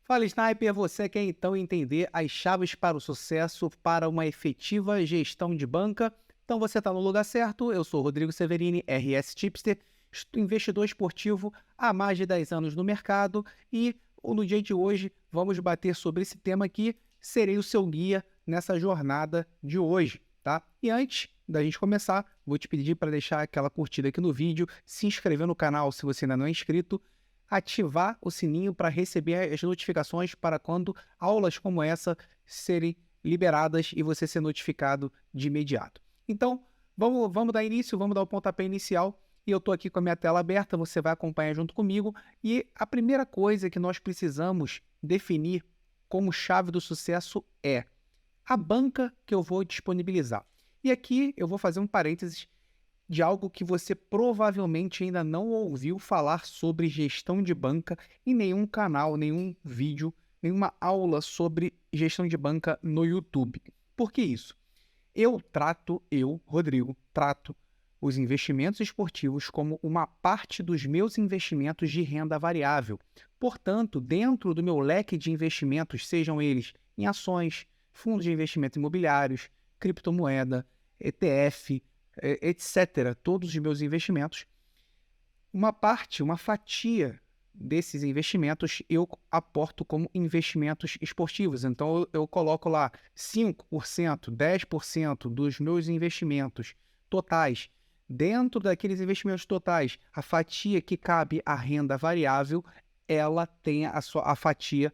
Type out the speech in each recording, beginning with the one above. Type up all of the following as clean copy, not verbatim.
Fala, Sniper, você quer então entender as chaves para o sucesso para uma efetiva gestão de banca? Então você está no lugar certo. Eu sou Rodrigo Severini, RS Tipster, investidor esportivo há mais de 10 anos no mercado e no dia de hoje vamos bater sobre esse tema aqui. Serei o seu guia nessa jornada de hoje, tá? E antes da gente começar, vou te pedir para deixar aquela curtida aqui no vídeo, se inscrever no canal se você ainda não é inscrito, ativar o sininho para receber as notificações para quando aulas como essa serem liberadas e você ser notificado de imediato. Então, vamos dar início, vamos dar o pontapé inicial. E eu estou aqui com a minha tela aberta, você vai acompanhar junto comigo. E a primeira coisa que nós precisamos definir como chave do sucesso é a banca que eu vou disponibilizar. E aqui eu vou fazer um parênteses de algo que você provavelmente ainda não ouviu falar sobre gestão de banca em nenhum canal, nenhum vídeo, nenhuma aula sobre gestão de banca no YouTube. Por que isso? Rodrigo, trato os investimentos esportivos como uma parte dos meus investimentos de renda variável. Portanto, dentro do meu leque de investimentos, sejam eles em ações, fundos de investimento imobiliários, criptomoeda, ETF, etc., todos os meus investimentos, uma fatia desses investimentos eu aporto como investimentos esportivos. Então eu coloco lá 5%, 10% dos meus investimentos totais. Dentro daqueles investimentos totais, a fatia que cabe à renda variável, ela tem a fatia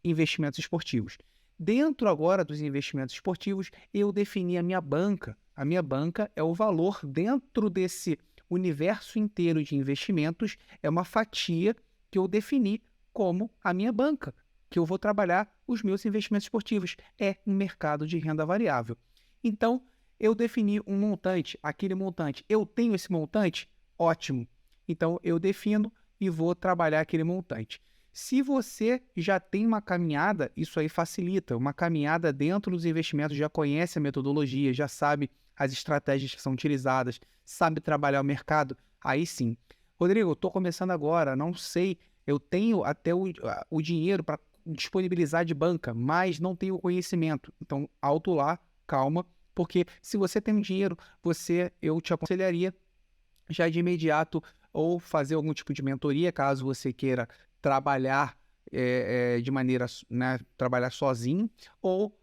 investimentos esportivos. Dentro agora dos investimentos esportivos, eu defini a minha banca. A minha banca é o valor dentro desse universo inteiro de investimentos, é uma fatia que eu defini como a minha banca, que eu vou trabalhar os meus investimentos esportivos. É um mercado de renda variável. Então, eu defini um montante, aquele montante. Eu tenho esse montante? Ótimo. Então, eu defino e vou trabalhar aquele montante. Se você já tem uma caminhada, isso aí facilita. Uma caminhada dentro dos investimentos, já conhece a metodologia, já sabe as estratégias que são utilizadas, sabe trabalhar o mercado, aí sim. Rodrigo, eu estou começando agora, não sei, eu tenho até o dinheiro para disponibilizar de banca, mas não tenho conhecimento. Então, alto lá, calma, porque se você tem dinheiro, eu te aconselharia já de imediato ou fazer algum tipo de mentoria, caso você queira trabalhar de maneira, né, trabalhar sozinho, ou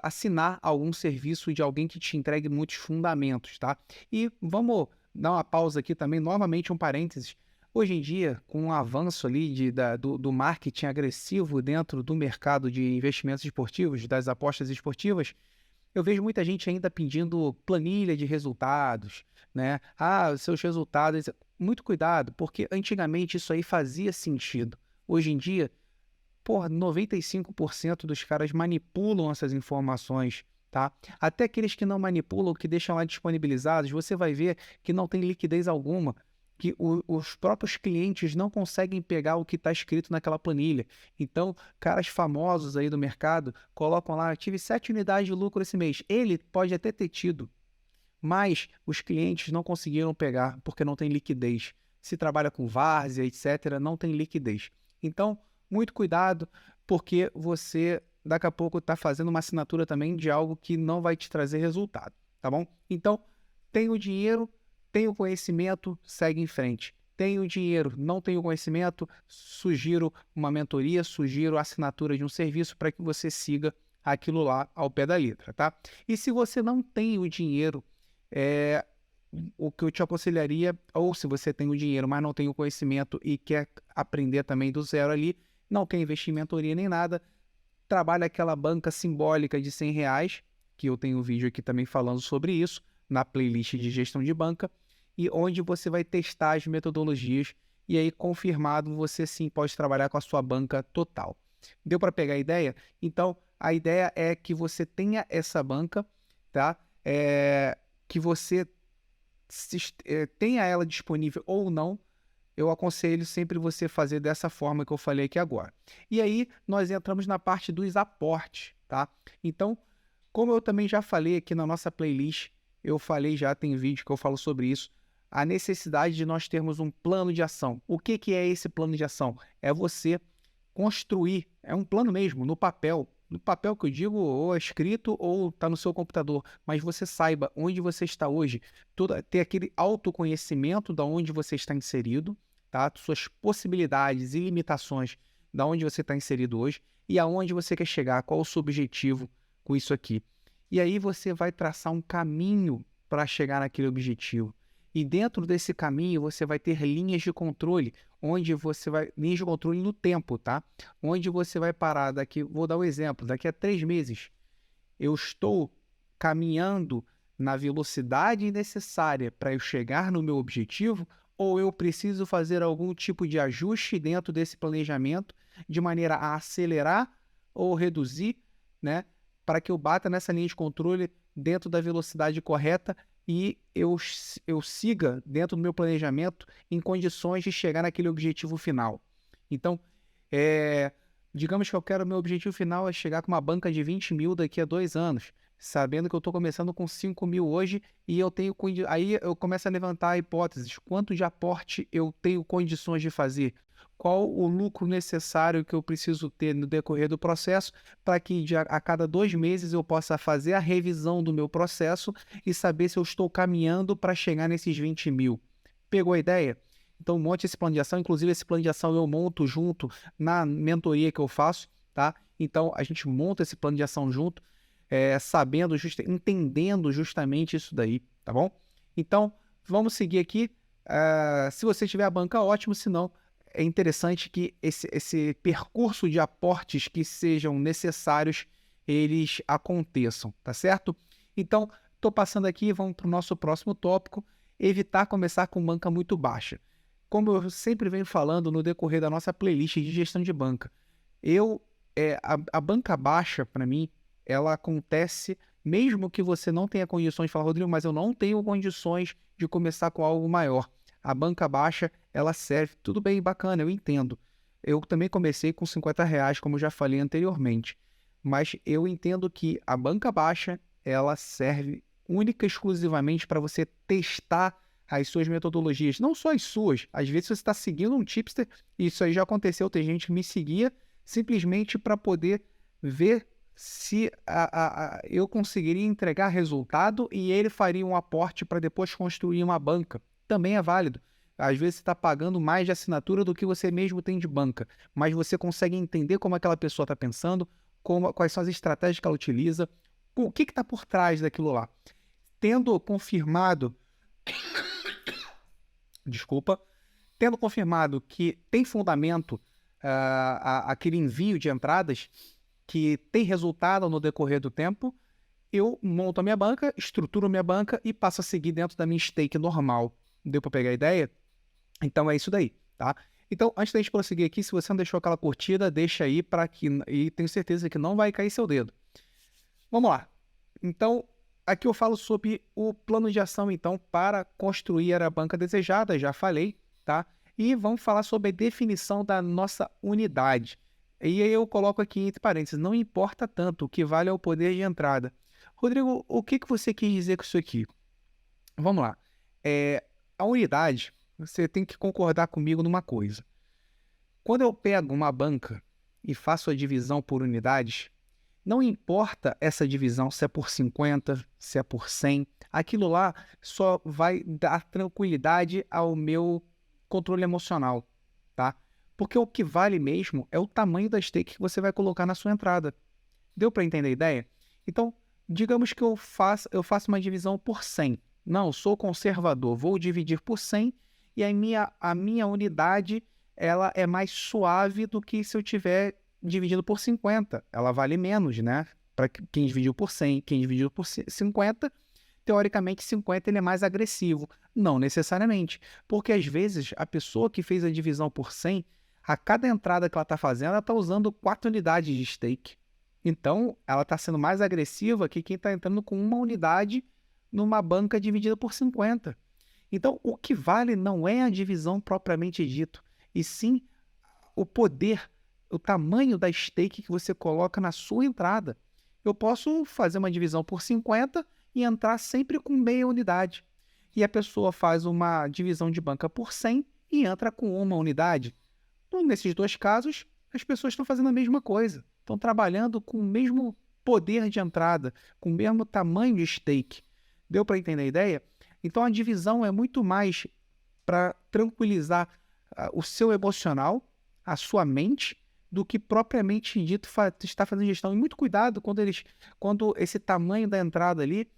assinar algum serviço de alguém que te entregue muitos fundamentos, tá? E vamos dar uma pausa aqui também, novamente um parênteses. Hoje em dia, com o avanço ali do marketing agressivo dentro do mercado de investimentos esportivos, das apostas esportivas, eu vejo muita gente ainda pedindo planilha de resultados, né? Ah, os seus resultados. Muito cuidado, porque antigamente isso aí fazia sentido. Hoje em dia, 95% dos caras manipulam essas informações, tá? Até aqueles que não manipulam, que deixam lá disponibilizados, você vai ver que não tem liquidez alguma, que os próprios clientes não conseguem pegar o que está escrito naquela planilha. Então, caras famosos aí do mercado colocam lá, tive 7 unidades de lucro esse mês. Ele pode até ter tido, mas os clientes não conseguiram pegar porque não tem liquidez. Se trabalha com várzea, etc., não tem liquidez. Então, muito cuidado, porque você daqui a pouco está fazendo uma assinatura também de algo que não vai te trazer resultado, tá bom? Então, tem o dinheiro, tem o conhecimento, segue em frente. Tenho dinheiro, não tenho conhecimento, sugiro uma mentoria, sugiro a assinatura de um serviço para que você siga aquilo lá ao pé da letra, tá? E se você não tem o dinheiro, o que eu te aconselharia, ou se você tem o dinheiro, mas não tem o conhecimento e quer aprender também do zero ali, não quer investir em mentoria nem nada, trabalha aquela banca simbólica de R$ 100, que eu tenho um vídeo aqui também falando sobre isso, na playlist de gestão de banca, e onde você vai testar as metodologias, e aí confirmado, você sim pode trabalhar com a sua banca total. Deu para pegar a ideia? Então, a ideia é que você tenha essa banca, tá? Que você tenha ela disponível ou não, eu aconselho sempre você fazer dessa forma que eu falei aqui agora. E aí, nós entramos na parte dos aportes, tá? Então, como eu também já falei aqui na nossa playlist, eu falei já, tem vídeo que eu falo sobre isso, a necessidade de nós termos um plano de ação. O que é esse plano de ação? É você construir, é um plano mesmo, no papel. No papel que eu digo, ou é escrito ou está no seu computador, mas você saiba onde você está hoje, ter aquele autoconhecimento da onde você está inserido, tá? Suas possibilidades e limitações da onde você está inserido hoje e aonde você quer chegar, qual o seu objetivo com isso aqui. E aí você vai traçar um caminho para chegar naquele objetivo. E dentro desse caminho você vai ter linhas de controle, linhas de controle no tempo, tá? Onde você vai parar daqui, vou dar um exemplo, daqui a 3 meses, eu estou caminhando na velocidade necessária para eu chegar no meu objetivo, ou eu preciso fazer algum tipo de ajuste dentro desse planejamento, de maneira a acelerar ou reduzir, né? Para que eu bata nessa linha de controle dentro da velocidade correta e eu siga dentro do meu planejamento em condições de chegar naquele objetivo final. Então, digamos que meu objetivo final é chegar com uma banca de 20 mil daqui a 2 anos, sabendo que eu estou começando com 5 mil hoje e aí eu começo a levantar hipóteses. Quanto de aporte eu tenho condições de fazer? Qual o lucro necessário que eu preciso ter no decorrer do processo para que a cada 2 meses eu possa fazer a revisão do meu processo e saber se eu estou caminhando para chegar nesses 20 mil. Pegou a ideia? Então monte esse plano de ação, inclusive esse plano de ação eu monto junto na mentoria que eu faço, tá? Então a gente monta esse plano de ação junto, entendendo justamente isso daí, tá bom? Então vamos seguir aqui. Se você tiver a banca, ótimo, se não, é interessante que esse percurso de aportes que sejam necessários, eles aconteçam, tá certo? Então, estou passando aqui, vamos para o nosso próximo tópico, evitar começar com banca muito baixa. Como eu sempre venho falando no decorrer da nossa playlist de gestão de banca, a banca baixa, para mim, ela acontece mesmo que você não tenha condições de falar, Rodrigo, mas eu não tenho condições de começar com algo maior. A banca baixa, ela serve, tudo bem, bacana, eu entendo. Eu também comecei com R$50, como eu já falei anteriormente. Mas eu entendo que a banca baixa, ela serve única e exclusivamente para você testar as suas metodologias. Não só as suas. Às vezes você está seguindo um tipster, e isso aí já aconteceu, tem gente que me seguia simplesmente para poder ver se eu conseguiria entregar resultado e ele faria um aporte para depois construir uma banca. Também é válido. Às vezes você está pagando mais de assinatura do que você mesmo tem de banca, mas você consegue entender como aquela pessoa está pensando, quais são as estratégias que ela utiliza, o que está por trás daquilo lá. Tendo confirmado que tem fundamento aquele envio de entradas, que tem resultado no decorrer do tempo, eu monto a minha banca, estruturo a minha banca e passo a seguir dentro da minha stake normal. Deu para pegar a ideia? Então é isso daí, tá? Então, antes da gente prosseguir aqui, se você não deixou aquela curtida, deixa aí e tenho certeza que não vai cair seu dedo. Vamos lá. Então, aqui eu falo sobre o plano de ação, então, para construir a banca desejada, já falei, tá? E vamos falar sobre a definição da nossa unidade. E aí eu coloco aqui entre parênteses, não importa tanto, o que vale é o poder de entrada. Rodrigo, o que você quis dizer com isso aqui? Vamos lá. A unidade, você tem que concordar comigo numa coisa. Quando eu pego uma banca e faço a divisão por unidades, não importa essa divisão se é por 50, se é por 100, aquilo lá só vai dar tranquilidade ao meu controle emocional, tá? Porque o que vale mesmo é o tamanho da stake que você vai colocar na sua entrada. Deu para entender a ideia? Então, digamos que eu faço uma divisão por 100. Não, sou conservador, vou dividir por 100 e a minha unidade ela é mais suave do que se eu tiver dividido por 50. Ela vale menos, né? Para quem dividiu por 100, quem dividiu por 50, teoricamente 50 ele é mais agressivo. Não necessariamente, porque às vezes a pessoa que fez a divisão por 100, a cada entrada que ela está fazendo, ela está usando 4 unidades de stake. Então, ela está sendo mais agressiva que quem está entrando com uma unidade numa banca dividida por 50. Então, o que vale não é a divisão propriamente dito, e sim o poder, o tamanho da stake que você coloca na sua entrada. Eu posso fazer uma divisão por 50 e entrar sempre com meia unidade. E a pessoa faz uma divisão de banca por 100 e entra com uma unidade. Então, nesses dois casos, as pessoas estão fazendo a mesma coisa. Estão trabalhando com o mesmo poder de entrada, com o mesmo tamanho de stake. Deu para entender a ideia? Então a divisão é muito mais para tranquilizar o seu emocional, a sua mente, do que propriamente dito estar fazendo gestão. E muito cuidado quando esse tamanho da entrada ali,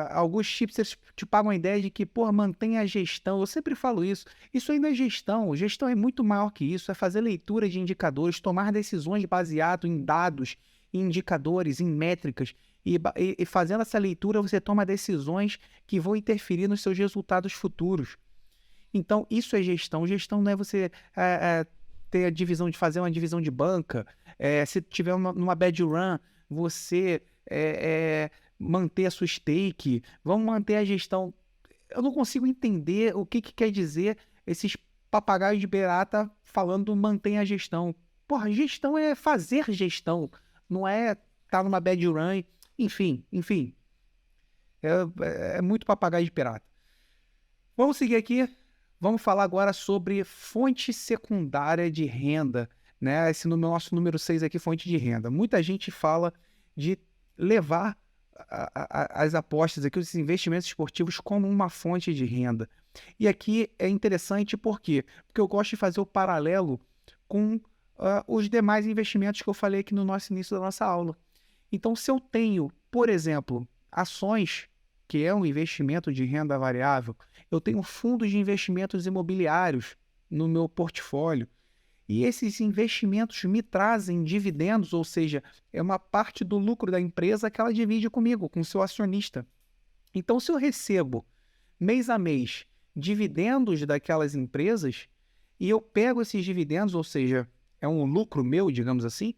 alguns chipsters te pagam a ideia de que, pô, mantenha a gestão. Eu sempre falo isso. Isso aí não é gestão. Gestão é muito maior que isso. É fazer leitura de indicadores, tomar decisões baseado em dados, em indicadores, em métricas. E fazendo essa leitura, você toma decisões que vão interferir nos seus resultados futuros. Então, isso é gestão. Gestão não é você ter a divisão de fazer uma divisão de banca. Se tiver numa bad run, você manter a sua stake. Vamos manter a gestão. Eu não consigo entender o que quer dizer esses papagaios de beirata falando mantenha a gestão. Porra, gestão é fazer gestão. Não é estar numa bad run. Enfim. É muito papagaio de pirata. Vamos seguir aqui. Vamos falar agora sobre fonte secundária de renda, né? Esse nosso número 6 aqui, fonte de renda. Muita gente fala de levar as apostas aqui, os investimentos esportivos como uma fonte de renda. E aqui é interessante por quê? Porque eu gosto de fazer o paralelo com os demais investimentos que eu falei aqui no nosso início da nossa aula. Então, se eu tenho, por exemplo, ações, que é um investimento de renda variável, eu tenho fundos de investimentos imobiliários no meu portfólio, e esses investimentos me trazem dividendos, ou seja, é uma parte do lucro da empresa que ela divide comigo, com o seu acionista. Então, se eu recebo mês a mês dividendos daquelas empresas, e eu pego esses dividendos, ou seja, é um lucro meu, digamos assim,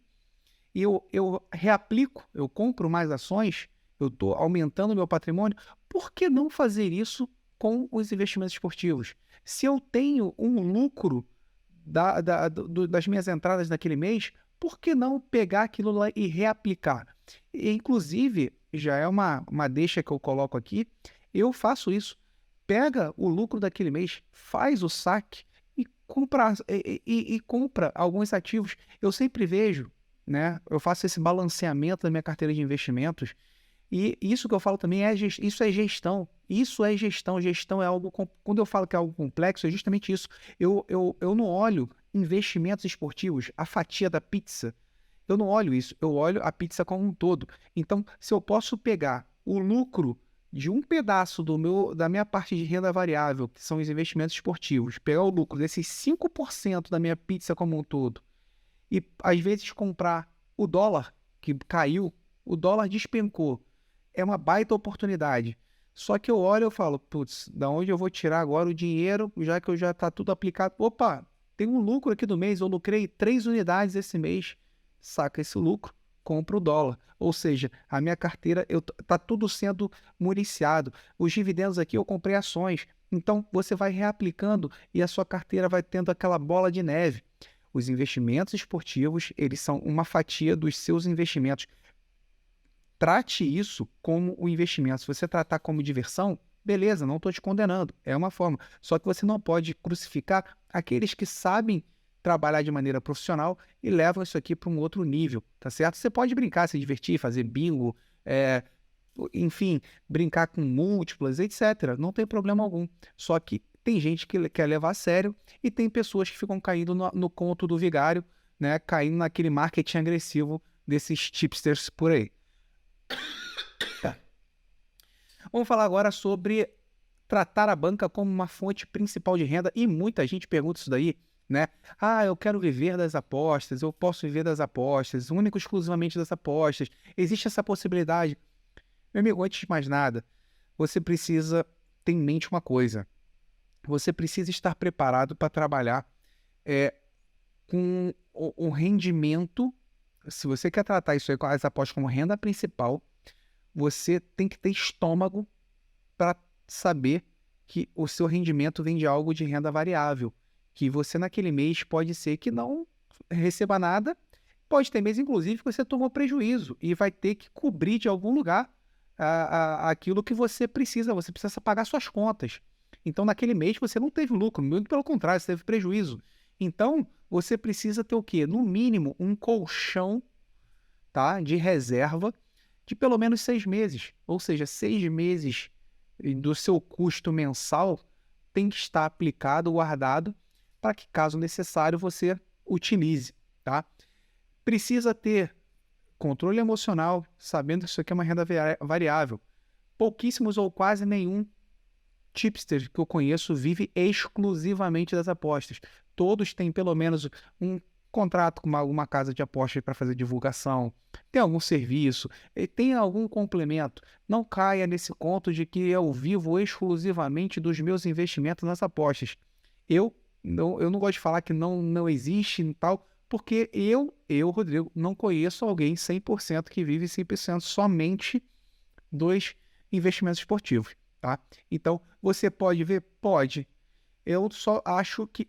e eu reaplico, eu compro mais ações, eu estou aumentando o meu patrimônio, por que não fazer isso com os investimentos esportivos? Se eu tenho um lucro das minhas entradas naquele mês, por que não pegar aquilo lá e reaplicar? E, inclusive, já é uma deixa que eu coloco aqui, eu faço isso. Pega o lucro daquele mês, faz o saque e compra alguns ativos. Eu sempre vejo, né? Eu faço esse balanceamento da minha carteira de investimentos. E isso que eu falo também isso é gestão. Isso é gestão. Gestão é algo. Quando eu falo que é algo complexo, é justamente isso. Eu não olho investimentos esportivos, a fatia da pizza. Eu não olho isso. Eu olho a pizza como um todo. Então, se eu posso pegar o lucro de um pedaço da minha parte de renda variável, que são os investimentos esportivos, pegar o lucro desses 5% da minha pizza como um todo, e às vezes comprar o dólar, que caiu, o dólar despencou. É uma baita oportunidade. Só que eu olho e falo, putz, da onde eu vou tirar agora o dinheiro, já que já está tudo aplicado? Opa, tem um lucro aqui do mês, eu lucrei 3 unidades esse mês. Saca esse lucro, compra o dólar. Ou seja, a minha carteira está tudo sendo municiado. Os dividendos aqui eu comprei ações. Então você vai reaplicando e a sua carteira vai tendo aquela bola de neve. Os investimentos esportivos, eles são uma fatia dos seus investimentos. Trate isso como um investimento. Se você tratar como diversão, beleza, não estou te condenando. É uma forma. Só que você não pode crucificar aqueles que sabem trabalhar de maneira profissional e levam isso aqui para um outro nível, tá certo? Você pode brincar, se divertir, fazer bingo, enfim, brincar com múltiplas, etc. Não tem problema algum. Só que tem gente que quer levar a sério e tem pessoas que ficam caindo no conto do vigário, né? Caindo naquele marketing agressivo desses tipsters por aí. Vamos falar agora sobre tratar a banca como uma fonte principal de renda, e muita gente pergunta isso daí, né? Ah, eu quero viver das apostas, eu posso viver das apostas, único exclusivamente das apostas. Existe essa possibilidade? Meu amigo, antes de mais nada, você precisa ter em mente uma coisa. Você precisa estar preparado para trabalhar com o rendimento. Se você quer tratar isso aí com as apostas como renda principal, você tem que ter estômago para saber que o seu rendimento vem de algo de renda variável, que você naquele mês pode ser que não receba nada, pode ter mês, inclusive, que você tomou prejuízo e vai ter que cobrir de algum lugar aquilo que você precisa pagar suas contas. Então, naquele mês, você não teve lucro, muito pelo contrário, você teve prejuízo. Então, você precisa ter o quê? No mínimo, um colchão, tá, de reserva de pelo menos 6 meses. Ou seja, 6 meses do seu custo mensal tem que estar aplicado, guardado, para que, caso necessário, você utilize, tá? Precisa ter controle emocional, sabendo que isso aqui é uma renda variável. Pouquíssimos ou quase nenhum tipster que eu conheço vive exclusivamente das apostas. Todos têm pelo menos um contrato com alguma casa de apostas para fazer divulgação, tem algum serviço, tem algum complemento. Não caia nesse conto de que eu vivo exclusivamente dos meus investimentos nas apostas. Eu não gosto de falar que não existe e tal, porque Rodrigo, não conheço alguém 100% que vive 100% somente dos investimentos esportivos, tá? Então, você pode ver? Pode. Eu só acho que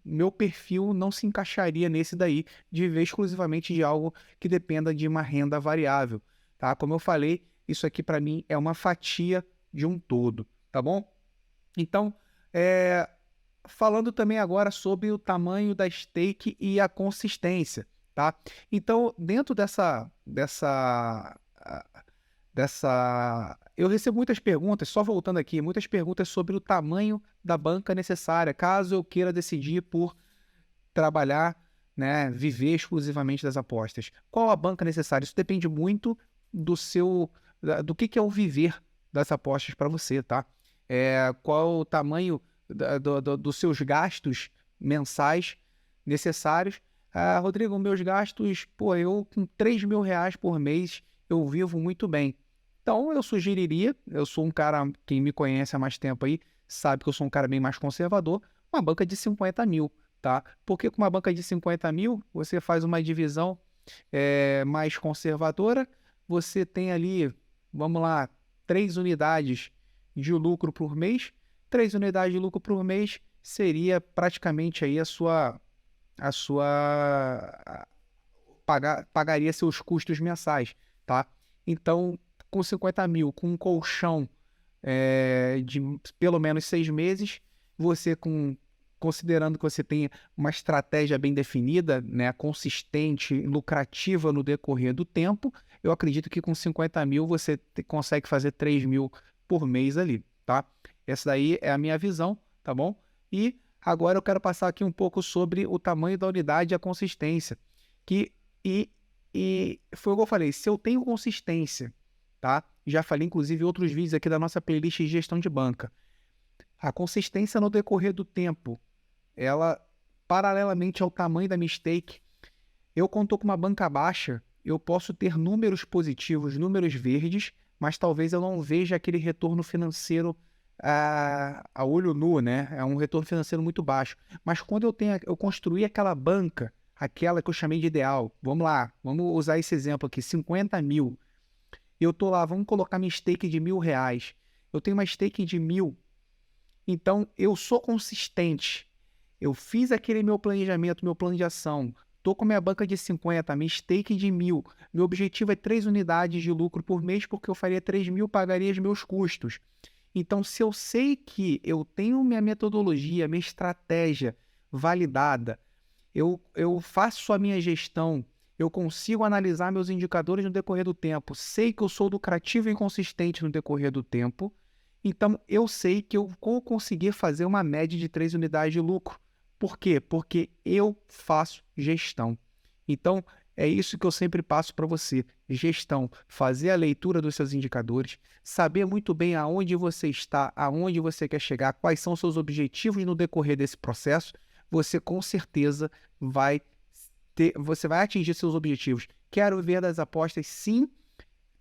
meu perfil não se encaixaria nesse daí, de viver exclusivamente de algo que dependa de uma renda variável, tá? Como eu falei, isso aqui para mim é uma fatia de um todo, tá bom? Então, falando também agora sobre o tamanho da stake e a consistência, tá? Então, dentro eu recebo muitas perguntas, só voltando aqui, muitas perguntas sobre o tamanho da banca necessária, caso eu queira decidir por trabalhar, né, viver exclusivamente das apostas. Qual a banca necessária? Isso depende muito do que é o viver das apostas para você, tá? Qual o tamanho dos seus gastos mensais necessários. Rodrigo, meus gastos, eu com R$ 3.000 por mês, eu vivo muito bem. Então, eu sugeriria, eu sou um cara, quem me conhece há mais tempo aí, sabe que eu sou um cara bem mais conservador, uma banca de 50 mil, tá? Porque com uma banca de 50 mil, você faz uma divisão mais conservadora, você tem ali, vamos lá, 3 unidades de lucro por mês, 3 unidades de lucro por mês seria praticamente aí pagaria seus custos mensais, tá? Então, com 50 mil, com um colchão de pelo menos 6 meses, considerando que você tenha uma estratégia bem definida, né, consistente, lucrativa no decorrer do tempo, eu acredito que com 50 mil você consegue fazer 3 mil por mês ali, tá? Essa daí é a minha visão, tá bom? E agora eu quero passar aqui um pouco sobre o tamanho da unidade e a consistência. E foi o que eu falei, se eu tenho consistência, tá? Já falei, inclusive, em outros vídeos aqui da nossa playlist de gestão de banca. A consistência no decorrer do tempo, ela, paralelamente ao tamanho da minha stake, quando estou com uma banca baixa, eu posso ter números positivos, números verdes, mas talvez eu não veja aquele retorno financeiro a olho nu, né? É um retorno financeiro muito baixo. Mas quando eu construí aquela banca, aquela que eu chamei de ideal, vamos lá, vamos usar esse exemplo aqui, 50 mil. Eu tô lá, vamos colocar minha stake de R$ 1.000. Eu tenho uma stake de 1.000. Então, eu sou consistente. Eu fiz aquele meu planejamento, meu plano de ação. Tô com minha banca de 50, minha stake de 1.000. Meu objetivo é 3 unidades de lucro por mês, porque eu faria 3 mil, pagaria os meus custos. Então, se eu sei que eu tenho minha metodologia, minha estratégia validada, eu faço a minha gestão, eu consigo analisar meus indicadores no decorrer do tempo, sei que eu sou lucrativo e consistente no decorrer do tempo, então eu sei que eu vou conseguir fazer uma média de 3 unidades de lucro. Por quê? Porque eu faço gestão. Então, é isso que eu sempre passo para você. Gestão, fazer a leitura dos seus indicadores, saber muito bem aonde você está, aonde você quer chegar, quais são os seus objetivos no decorrer desse processo, você com certeza você vai atingir seus objetivos. Quero ver das apostas, sim.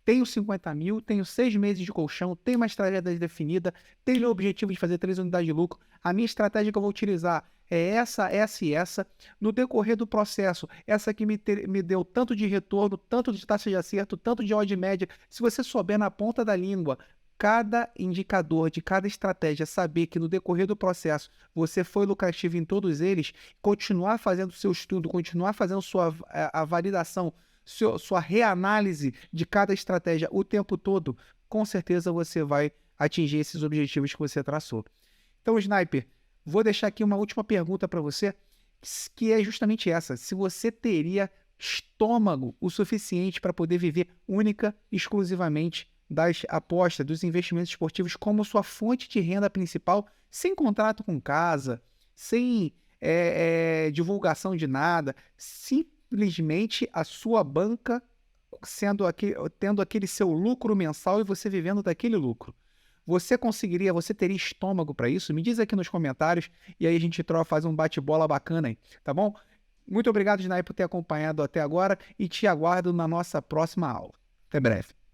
Tenho 50 mil, tenho 6 meses de colchão, tenho uma estratégia definida, tenho o objetivo de fazer 3 unidades de lucro. A minha estratégia que eu vou utilizar é essa e essa. No decorrer do processo, essa que me deu tanto de retorno, tanto de taxa de acerto, tanto de odd média. Se você souber na ponta da língua cada indicador de cada estratégia, saber que no decorrer do processo você foi lucrativo em todos eles, continuar fazendo seu estudo, continuar fazendo a validação, sua reanálise de cada estratégia o tempo todo, com certeza você vai atingir esses objetivos que você traçou. Então, Sniper, vou deixar aqui uma última pergunta para você, que é justamente essa: se você teria estômago o suficiente para poder viver única e exclusivamente das apostas, dos investimentos esportivos como sua fonte de renda principal, sem contrato com casa, sem divulgação de nada, simplesmente a sua banca tendo aquele seu lucro mensal e você vivendo daquele lucro. Você teria estômago para isso? Me diz aqui nos comentários e aí a gente faz um bate-bola bacana aí, tá bom? Muito obrigado, Dinai, por ter acompanhado até agora e te aguardo na nossa próxima aula. Até breve.